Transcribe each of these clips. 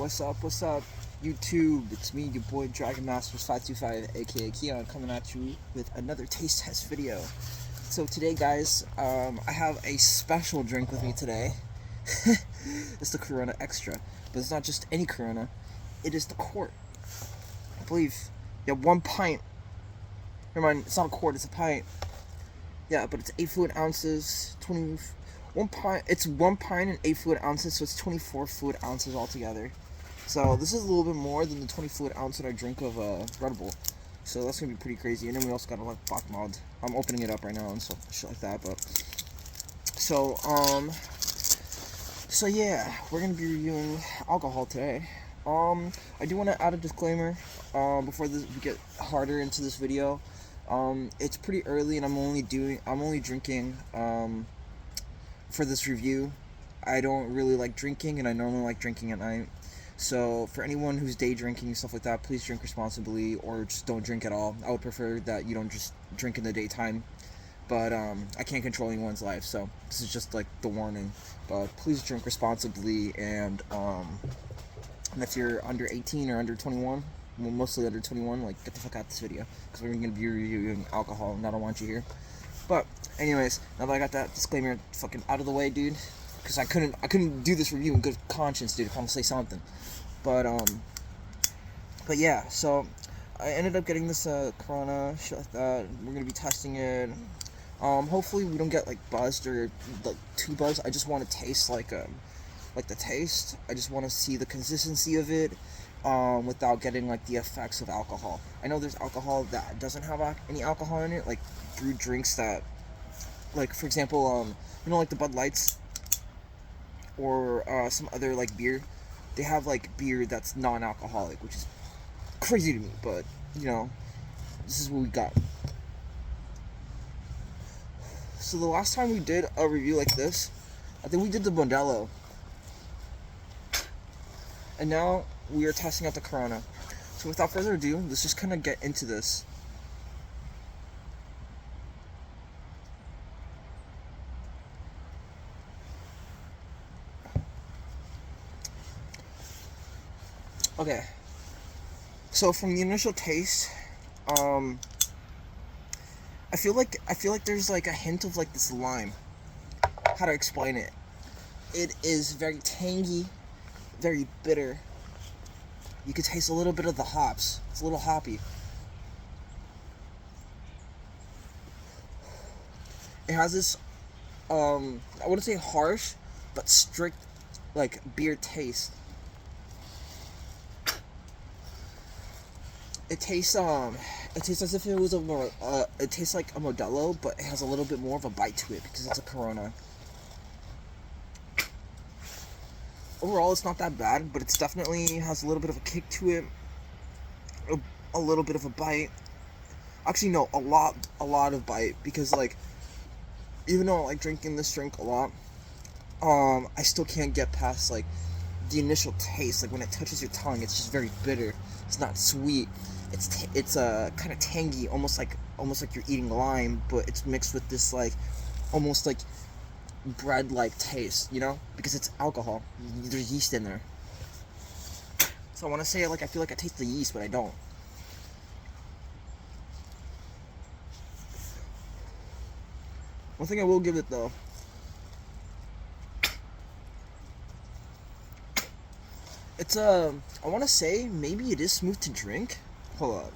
What's up, YouTube? It's me, your boy Dragon Masters 525, aka Keon, coming at you with another taste test video. So today, guys, I have a special drink with me today. It's the Corona Extra, but it's not just any Corona. It is the quart. I believe, yeah, 1 pint. Never mind, it's not a quart, it's a pint. Yeah, but it's 8 fluid ounces, 1 pint. It's 1 pint and 8 fluid ounces, so it's 24 fluid ounces altogether. So this is a little bit more than the 20 fluid ounce that I drink of Red Bull. So that's gonna be pretty crazy. And then we also got a like Bach mod. I'm opening it up right now and so shit like that. But so yeah, we're gonna be reviewing alcohol today. I do want to add a disclaimer before we get harder into this video. It's pretty early and I'm only drinking for this review. I don't really like drinking and I normally like drinking at night. So for anyone who's day drinking and stuff like that, please drink responsibly or just don't drink at all. I would prefer that you don't just drink in the daytime. But I can't control anyone's life, so this is just like the warning. But please drink responsibly, and if you're under 18 or under 21, well, mostly under 21, like get the fuck out of this video because we're gonna be reviewing alcohol and I don't want you here. But anyways, now that I got that disclaimer fucking out of the way, dude, because I couldn't do this review in good conscience, dude. If I want to say something, but yeah. So I ended up getting this Corona shit like that. We're gonna be testing it. Hopefully we don't get like buzzed or like too buzzed. I just want to taste like the taste. I just want to see the consistency of it. Without getting like the effects of alcohol. I know there's alcohol that doesn't have any alcohol in it, like brewed drinks that, like for example, like the Bud Lights or some other like beer. They have like beer that's non-alcoholic, which is crazy to me. But this is what we got. So the last time we did a review like this, I think we did the Modelo, and now we are testing out the Corona. So without further ado, let's just kind of get into this. Okay. So from the initial taste, I feel like there's like a hint of like this lime. How to explain it? It is very tangy, very bitter. You could taste a little bit of the hops. It's a little hoppy. It has this, I wouldn't say harsh, but strict, like, beer taste. It tastes as if it was it tastes like a Modelo, but it has a little bit more of a bite to it because it's a Corona. Overall, it's not that bad, but it's definitely has a little bit of a kick to it, a little bit of a bite. Actually, no, a lot of bite, because like, even though I like drinking this drink a lot, I still can't get past like the initial taste. Like when it touches your tongue, it's just very bitter. It's not sweet. It's kind of tangy, almost like you're eating lime, but it's mixed with this like almost like bread-like taste, because it's alcohol. There's yeast in there. So I want to say like I feel like I taste the yeast, but I don't. One thing I will give it though, it's I want to say maybe it is smooth to drink. Hold on.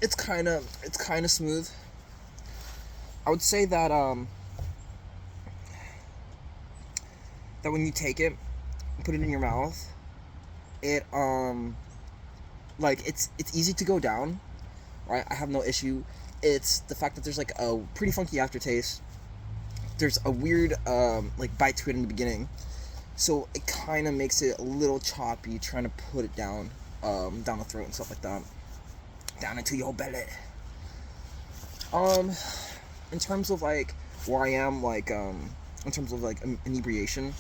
It's kind of smooth. I would say that that when you take it, put it in your mouth, it like it's easy to go down, right? I have no issue. It's the fact that there's like a pretty funky aftertaste. There's a weird like bite to it in the beginning, so it kind of makes it a little choppy trying to put it down the throat and stuff like that. Down into your belly. In terms of like where I am, like in terms of like inebriation,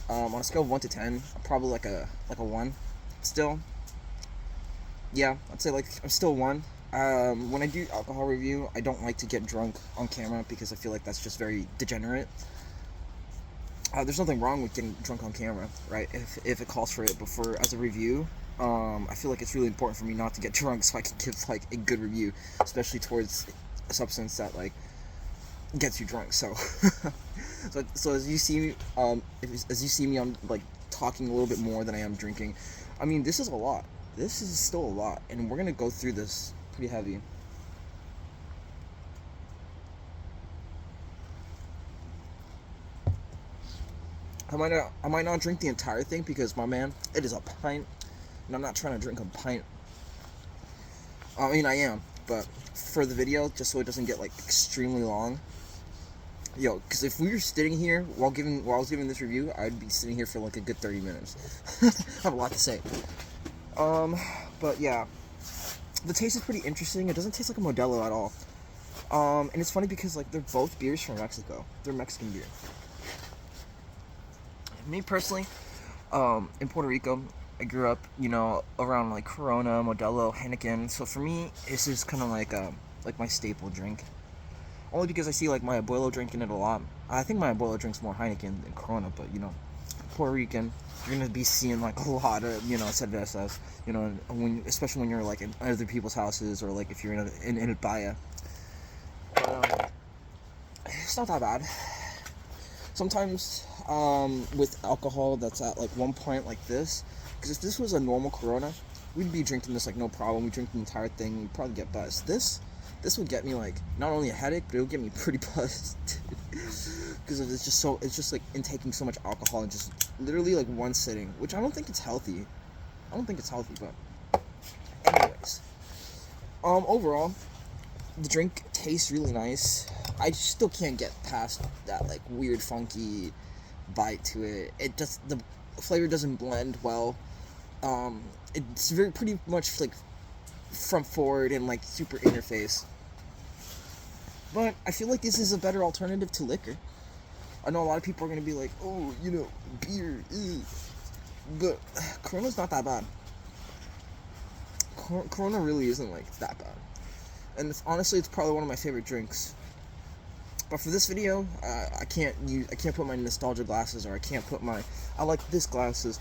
on a scale of 1 to 10, I'm probably like a 1. Still, yeah, I'd say like I'm still 1. When I do alcohol review, I don't like to get drunk on camera because I feel like that's just very degenerate. There's nothing wrong with getting drunk on camera, right? If it calls for it, but for as a review, I feel like it's really important for me not to get drunk so I can give like a good review, especially towards a substance that like gets you drunk. So, so as you see me, as you see me, I'm like talking a little bit more than I am drinking. I mean, this is a lot. This is still a lot, and we're gonna go through this pretty heavy. I might not drink the entire thing because, my man, it is a pint, and I'm not trying to drink a pint. I mean, I am, but for the video, just so it doesn't get like extremely long. Yo, because if we were sitting here while I was giving this review, I'd be sitting here for like a good 30 minutes. I have a lot to say. But yeah, the taste is pretty interesting. It doesn't taste like a Modelo at all. And it's funny because like they're both beers from Mexico. They're Mexican beer. Me personally, in Puerto Rico, I grew up, you know, around like Corona, Modelo, Heineken. So for me, it's just kind of like my staple drink. Only because I see like my abuelo drinking it a lot. I think my abuelo drinks more Heineken than Corona, but you know, Puerto Rican, you're gonna be seeing like a lot of, you know, cervezas, you know, especially when you're like in other people's houses or like if you're in El Bahia. It's not that bad. Sometimes with alcohol that's at like 1 point like this, because if this was a normal Corona, we'd be drinking this like no problem. We drink the entire thing, we'd probably get buzzed. This would get me like not only a headache, but it would get me pretty buzzed because it's just like intaking so much alcohol in just literally like one sitting, which I don't think it's healthy. But anyways, overall, the drink tastes really nice. I still can't get past that like weird funky bite to it. The flavor doesn't blend well. It's pretty much like front forward and like super interface. But I feel like this is a better alternative to liquor. I know a lot of people are gonna be like, oh, you know, beer, ew. But Corona's not that bad. Corona really isn't like that bad. And honestly, it's probably one of my favorite drinks. But for this video, I can't put my nostalgia glasses, or I like this glasses,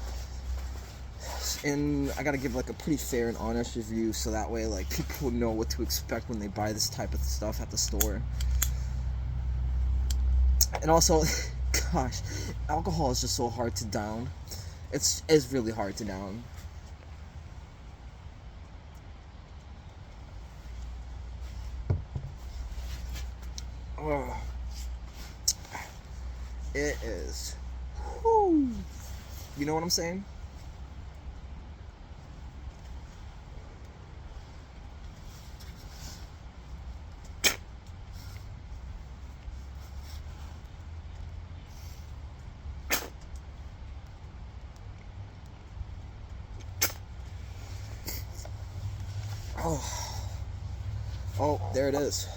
and I gotta give like a pretty fair and honest review, so that way like people know what to expect when they buy this type of stuff at the store. And also, gosh, alcohol is just so hard to down. It's really hard to down. Oh, it is. Whew. You know what I'm saying? Oh, there it is.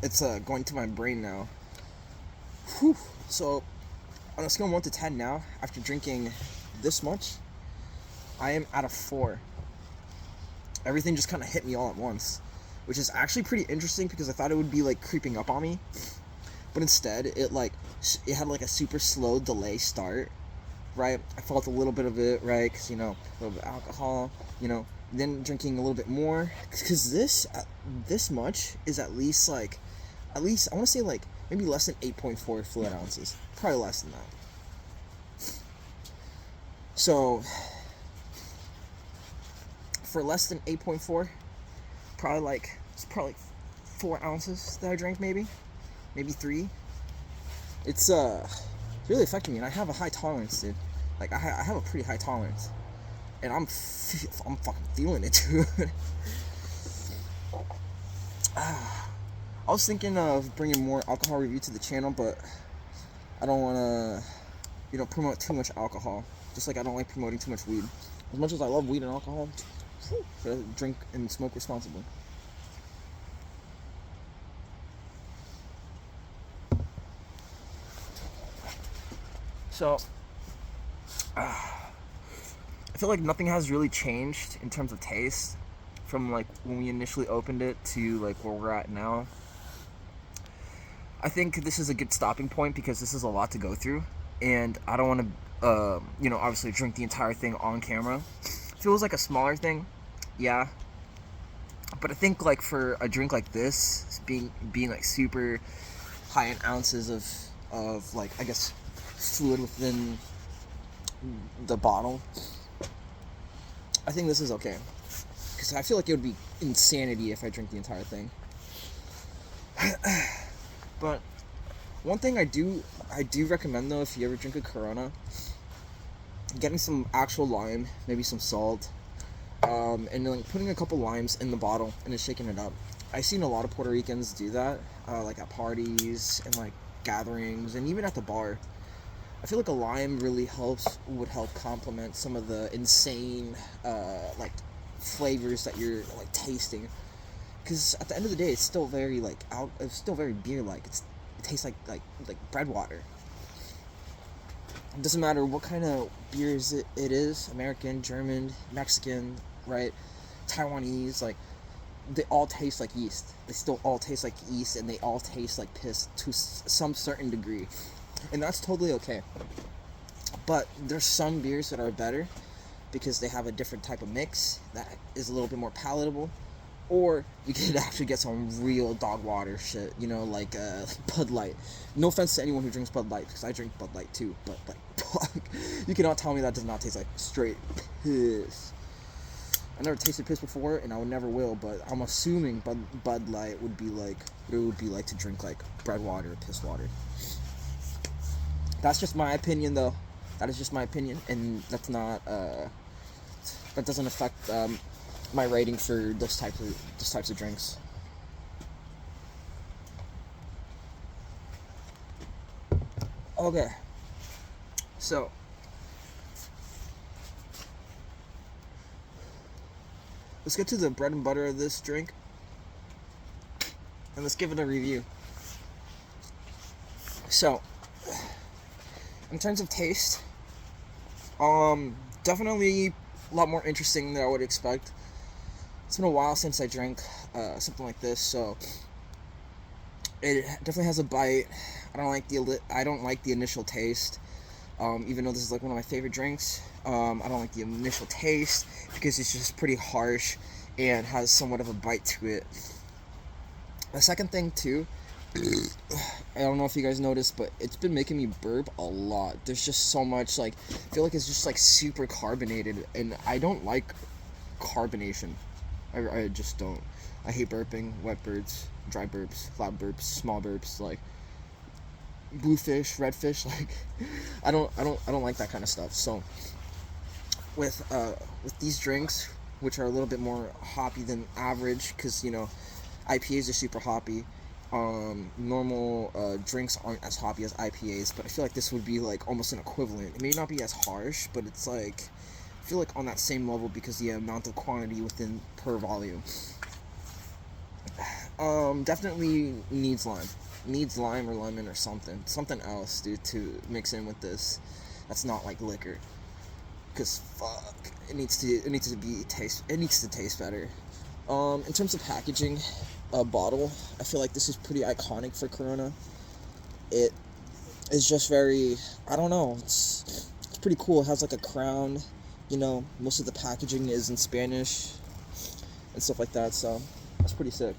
It's going to my brain now. Whew. So, on a scale of 1 to 10 now, after drinking this much, I am at a 4. Everything just kind of hit me all at once, which is actually pretty interesting because I thought it would be like creeping up on me, but instead it had like a super slow delay start, right? I felt a little bit of it, right? Because, you know, a little bit of alcohol, you know, then drinking a little bit more, because this much is at least I want to say like maybe less than 8.4 fluid ounces, probably less than that. So for less than 8.4, it's probably 4 ounces that I drank, maybe 3. It's really affecting me, and I have a high tolerance, dude. Like I have a pretty high tolerance, and I'm fucking feeling it, dude. I was thinking of bringing more alcohol review to the channel, but I don't want to, you know, promote too much alcohol. Just like I don't like promoting too much weed. As much as I love weed and alcohol, gotta drink and smoke responsibly. So, I feel like nothing has really changed in terms of taste from like when we initially opened it to like where we're at now. I think this is a good stopping point because this is a lot to go through, and I don't want to, obviously drink the entire thing on camera. If it was like a smaller thing, yeah. But I think like for a drink like this, being like super high in ounces of like, I guess, fluid within the bottle, I think this is okay. Because I feel like it would be insanity if I drink the entire thing. But one thing I do recommend though, if you ever drink a Corona, getting some actual lime, maybe some salt, and like putting a couple limes in the bottle and just shaking it up. I've seen a lot of Puerto Ricans do that, like at parties and like gatherings and even at the bar. I feel like a lime really would help complement some of the insane like flavors that you're like tasting. Because at the end of the day, it's still very like it's still very beer-like. It tastes like bread water. It doesn't matter what kind of beers it is, American, German, Mexican, right? Taiwanese, like they all taste like yeast. They still all taste like yeast, and they all taste like piss to some certain degree, and that's totally okay. But there's some beers that are better because they have a different type of mix that is a little bit more palatable. Or you could actually get some real dog water shit, like Bud Light. No offense to anyone who drinks Bud Light, because I drink Bud Light too, but like, you cannot tell me that does not taste like straight piss. I never tasted piss before, and I would never will, but I'm assuming Bud Light would be like what it would be like to drink like bread water or piss water. That's just my opinion, though. That is just my opinion, and that's not that doesn't affect my rating for those types of drinks. Okay, so let's get to the bread and butter of this drink, and let's give it a review. So, in terms of taste, definitely a lot more interesting than I would expect. It's been a while since I drank something like this, so it definitely has a bite. I don't like the initial taste, even though this is like one of my favorite drinks. I don't like the initial taste because it's just pretty harsh and has somewhat of a bite to it. The second thing too, I don't know if you guys noticed, but it's been making me burp a lot. There's just so much, like, I feel like it's just like super carbonated, and I don't like carbonation. I just don't. I hate burping, wet burps, dry burps, loud burps, small burps, like blue fish, red fish. Like, I don't like that kind of stuff. So with these drinks, which are a little bit more hoppy than average, because IPAs are super hoppy. Normal drinks aren't as hoppy as IPAs, but I feel like this would be like almost an equivalent. It may not be as harsh, but it's like, I feel like on that same level because the amount of quantity within per volume. Definitely needs lime or lemon or something else, dude, to mix in with this. That's not like liquor, because fuck, it needs to taste better. In terms of packaging, a bottle, I feel like this is pretty iconic for Corona. It is just very, I don't know, it's pretty cool. It has like a crown. Most of the packaging is in Spanish and stuff like that, so that's pretty sick.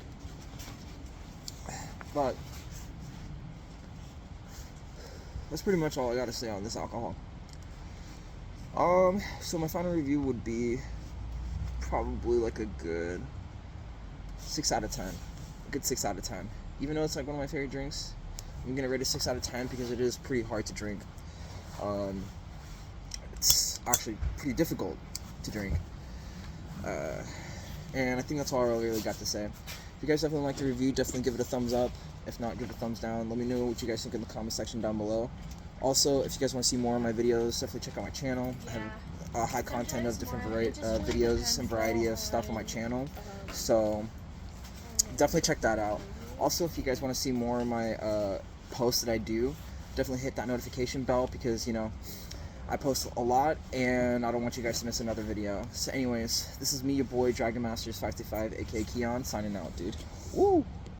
But that's pretty much all I gotta say on this alcohol. So my final review would be probably like a good 6 out of 10. A good 6 out of 10. Even though it's like one of my favorite drinks, I'm gonna rate it 6 out of 10 because it is pretty hard to drink. It's actually pretty difficult to drink. And I think that's all I really got to say. If you guys definitely like the review, definitely give it a thumbs up. If not, give it a thumbs down. Let me know what you guys think in the comment section down below. Also, if you guys want to see more of my videos, definitely check out my channel. I have high content of different videos and variety of stuff on my channel. So definitely check that out. Also, if you guys want to see more of my posts that I do, definitely hit that notification bell because, I post a lot, and I don't want you guys to miss another video. So anyways, this is me, your boy, Dragon Masters 525, aka Keon, signing out, dude. Woo!